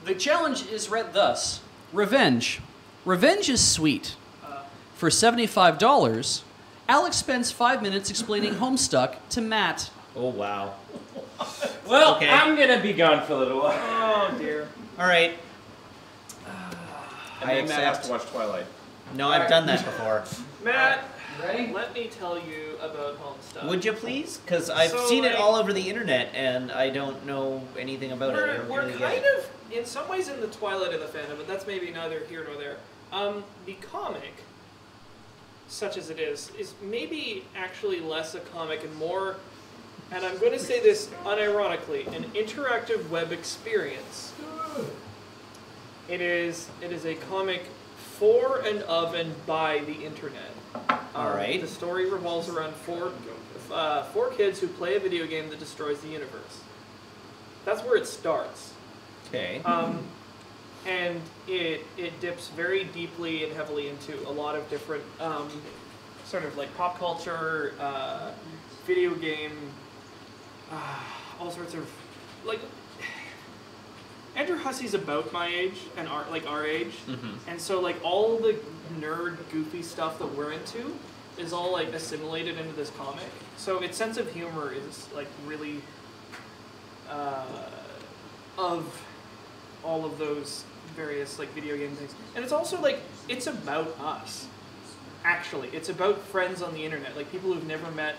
The challenge is read thus. Revenge. Revenge is sweet. For $75, Alex spends 5 minutes explaining Homestuck to Matt. Oh, wow. Well, Okay. I'm gonna be gone for a little while. Oh dear. All right. And then Matt has to watch Twilight. No, I've done that before. Matt, Ready? let me tell you about Homestuck. Would you please? Because I've So, seen it like- all over the internet, and I don't know anything about it. I don't We're really get kind it. of, in some ways, in the twilight of the fandom, but that's maybe neither here nor there. The comic, such as it is maybe actually less a comic and more, and I'm going to say this unironically, an interactive web experience. It is a comic for and of and by the internet. All right. The story revolves around four kids who play a video game that destroys the universe. That's where it starts. Okay. And it dips very deeply and heavily into a lot of different sort of like pop culture, video game, all sorts of like. Andrew Hussey's about my age and our age, and so like all the nerd goofy stuff that we're into is all like assimilated into this comic. So its sense of humor is like really of all of those various like video game things, and it's also like it's about us. Actually, it's about friends on the internet, like people who've never met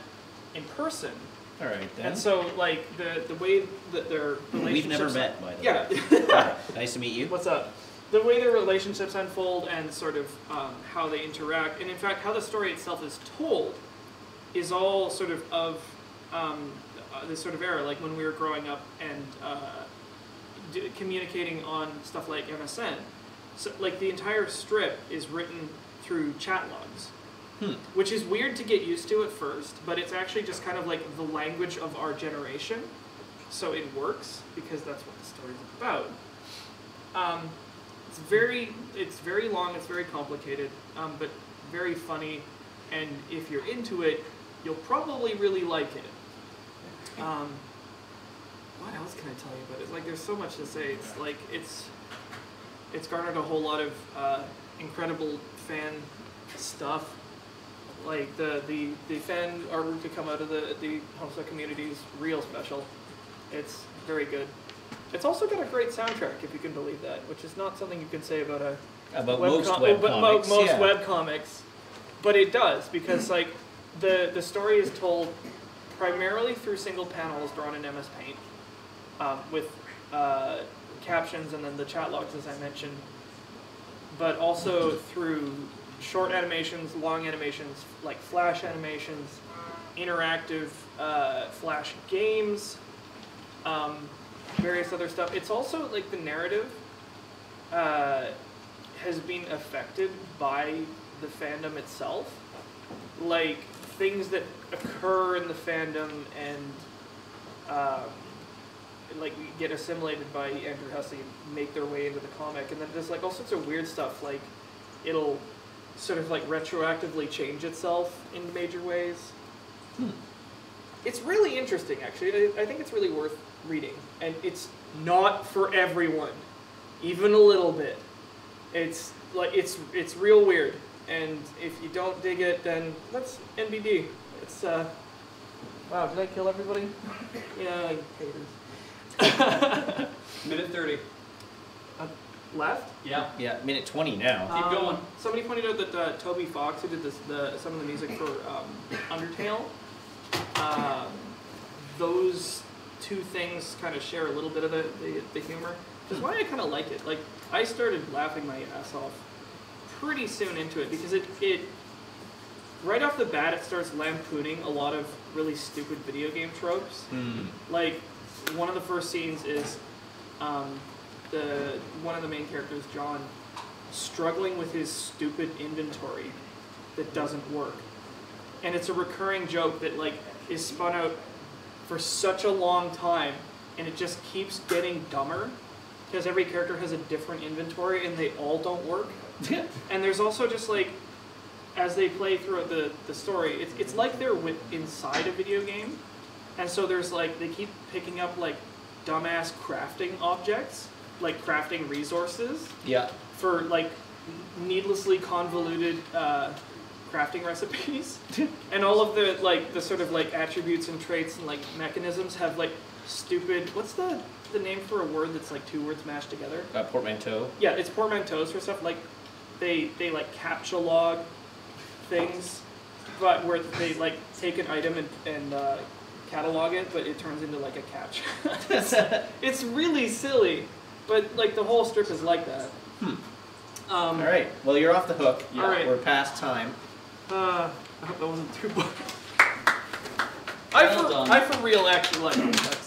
in person. All right, then. And so, like, the way that their relationships... We've never met, by the way. Yeah. Hi. Nice to meet you. What's up? The way their relationships unfold and sort of how they interact, and in fact, how the story itself is told, is all sort of this sort of era, like when we were growing up and communicating on stuff like MSN. So, like, the entire strip is written through chat logs. Which is weird to get used to at first, but it's actually just kind of like the language of our generation. So it works, because that's what the story's about. It's very long, it's very complicated, but very funny, and if you're into it, you'll probably really like it. What else can I tell you about it? Like, there's so much to say. It's like, it's garnered a whole lot of incredible fan stuff. Like the fan artwork to come out of the Homestuck community is real special. It's very good. It's also got a great soundtrack, if you can believe that, which is not something you can say about most web comics. But it does, because like the story is told primarily through single panels drawn in MS Paint, with captions and then the chat logs, as I mentioned, but also through short animations, long animations, like flash animations, interactive flash games, various other stuff. It's also like the narrative has been affected by the fandom itself. Like things that occur in the fandom and like get assimilated by Andrew Hussey and make their way into the comic. And then there's like all sorts of weird stuff, like it'll sort of like retroactively change itself in major ways. It's really interesting, actually. I think it's really worth reading, and it's not for everyone, even a little bit. It's like it's real weird, and if you don't dig it, then that's NBD. It's wow, did I kill everybody? Yeah, haters. Minute 30. Left? Yeah. Yeah, minute 20 now. Keep going. Somebody pointed out that Toby Fox, who did some of the music for Undertale, those two things kind of share a little bit of the humor, which is why I kind of like it. Like, I started laughing my ass off pretty soon into it, because it right off the bat, it starts lampooning a lot of really stupid video game tropes. Like, one of the first scenes is one of the main characters, John, struggling with his stupid inventory that doesn't work. And it's a recurring joke that like is spun out for such a long time, and it just keeps getting dumber because every character has a different inventory and they all don't work. And there's also just like, as they play throughout the story, it's like they're inside a video game, and so there's like, they keep picking up like dumbass crafting objects like crafting resources Yeah. for like needlessly convoluted crafting recipes, and all of the sort of like attributes and traits and like mechanisms have like stupid. What's the name for a word that's like two words mashed together? Portmanteau. Yeah, it's portmanteaus for stuff. Like they like captcha log things, but where they like take an item and catalog it, but it turns into like a captcha. It's really silly, but like the whole strip is like that. All right. Well, you're off the hook. Yeah. All right. We're past time. I hope that wasn't too boring. Well done. I for real actually like it.